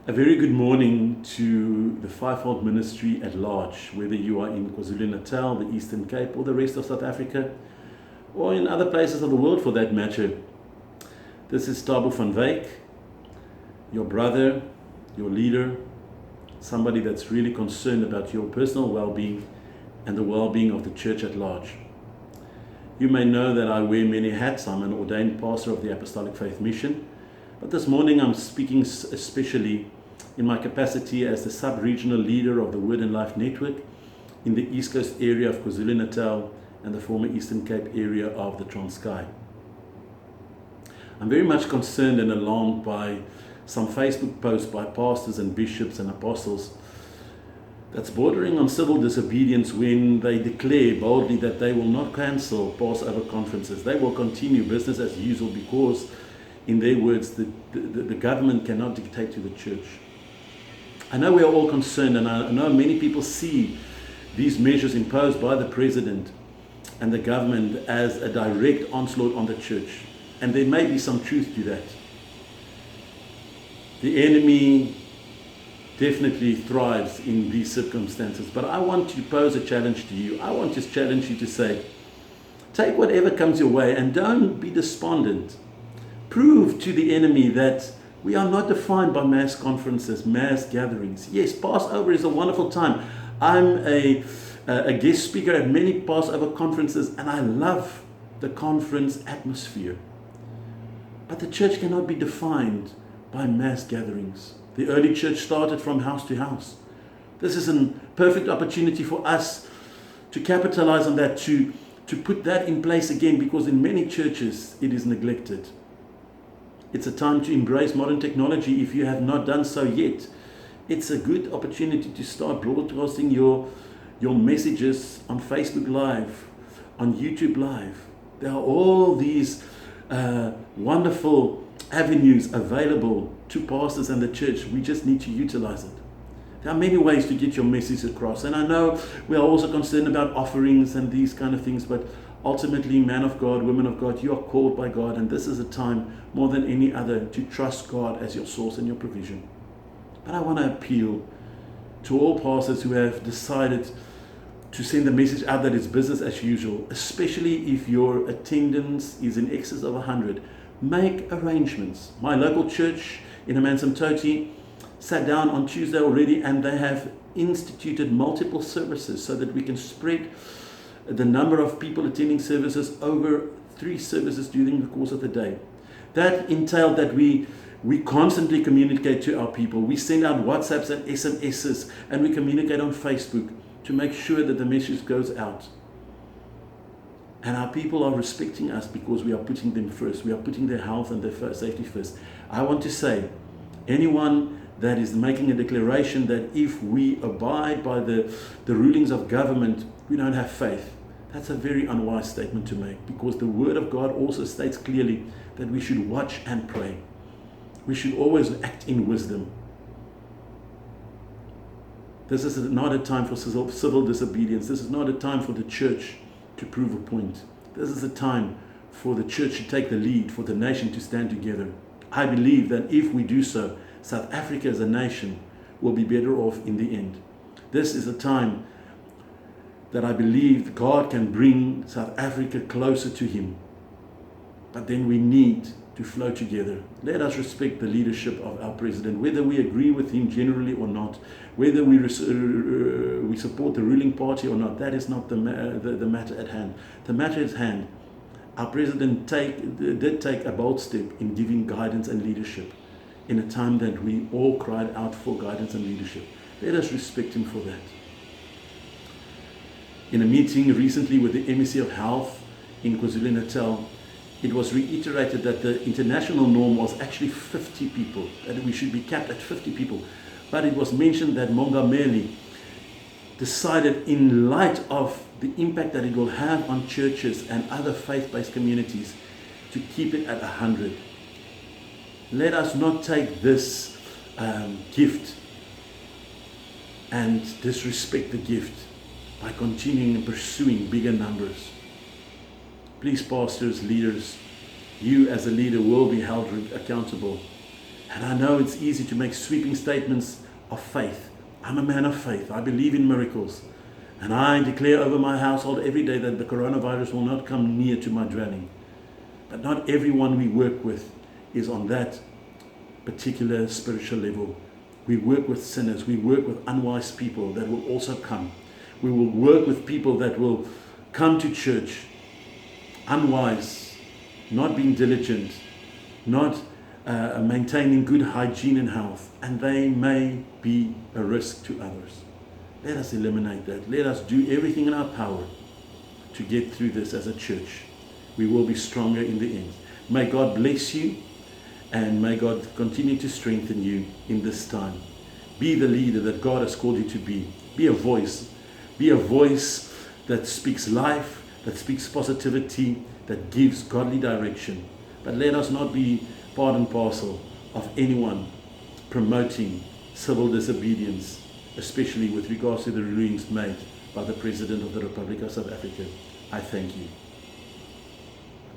A very good morning to the fivefold ministry at large, whether you are in KwaZulu-Natal, the Eastern Cape, or the rest of South Africa, or in other places of the world for that matter. This is Thabo van Wyk, your brother, your leader, somebody that's really concerned about your personal well-being and the well-being of the church at large. You may know that I wear many hats. I'm an ordained pastor of the Apostolic Faith Mission, but this morning I'm speaking especially in my capacity as the sub-regional leader of the Word and Life Network in the East Coast area of KwaZulu-Natal and the former Eastern Cape area of the Transkei. I'm very much concerned and alarmed by some Facebook posts by pastors and bishops and apostles that's bordering on civil disobedience when they declare boldly that they will not cancel Passover conferences. They will continue business as usual because, in their words, the government cannot dictate to the church. I know we are all concerned, and I know many people see these measures imposed by the president and the government as a direct onslaught on the church. And there may be some truth to that. The enemy definitely thrives in these circumstances. But I want to pose a challenge to you. I want to challenge you to say, take whatever comes your way and don't be despondent. Prove to the enemy that we are not defined by mass conferences, mass gatherings. Yes, Passover is a wonderful time. I'm a guest speaker at many Passover conferences, and I love the conference atmosphere. But the church cannot be defined by mass gatherings. The early church started from house to house. This is a perfect opportunity for us to capitalize on that, to put that in place again, because in many churches it is neglected. It's a time to embrace modern technology if you have not done so yet. It's a good opportunity to start broadcasting your messages on Facebook Live, on YouTube Live. There are all these wonderful avenues available to pastors and the church. We just need to utilize it. There are many ways to get your message across. And I know we are also concerned about offerings and these kind of things, but ultimately, man of God, women of God, you are called by God, and this is a time more than any other to trust God as your source and your provision. But I want to appeal to all pastors who have decided to send the message out that it's business as usual, especially if your attendance is in excess of 100. Make arrangements. My local church in Amansamtoti sat down on Tuesday already, and they have instituted multiple services so that we can spread the number of people attending services over 3 services during the course of the day. That entailed that we constantly communicate to our people. We send out WhatsApps and SMSs, and we communicate on Facebook to make sure that the message goes out. And our people are respecting us because we are putting them first. We are putting their health and their safety first. I want to say, anyone that is making a declaration that if we abide by the rulings of government, we don't have faith, that's a very unwise statement to make, because the Word of God also states clearly that we should watch and pray. We should always act in wisdom. This is not a time for civil disobedience. This is not a time for the church to prove a point. This is a time for the church to take the lead, for the nation to stand together. I believe that if we do so, South Africa as a nation will be better off in the end. This is a time that I believe God can bring South Africa closer to Him. But then we need to flow together. Let us respect the leadership of our president, whether we agree with him generally or not, whether we support the ruling party or not. That is not the matter at hand. The matter at hand, our president did take a bold step in giving guidance and leadership in a time that we all cried out for guidance and leadership. Let us respect him for that. In a meeting recently with the MEC of Health in KwaZulu-Natal, it was reiterated that the international norm was actually 50 people, that we should be capped at 50 people. But it was mentioned that Mongameli decided, in light of the impact that it will have on churches and other faith-based communities, to keep it at 100. Let us not take this gift and disrespect the gift by continuing and pursuing bigger numbers. Please, pastors, leaders, you as a leader will be held accountable. And I know it's easy to make sweeping statements of faith. I'm a man of faith. I believe in miracles. And I declare over my household every day that the coronavirus will not come near to my dwelling. But not everyone we work with is on that particular spiritual level. We work with sinners. We work with unwise people that will also come. We will work with people that will come to church unwise, not being diligent, not maintaining good hygiene and health, and they may be a risk to others. Let us eliminate that. Let us do everything in our power to get through this as a church. We will be stronger in the end. May God bless you, and may God continue to strengthen you in this time. Be the leader that God has called you to be. Be a voice. Be a voice that speaks life, that speaks positivity, that gives godly direction. But let us not be part and parcel of anyone promoting civil disobedience, especially with regards to the rulings made by the President of the Republic of South Africa. I thank you.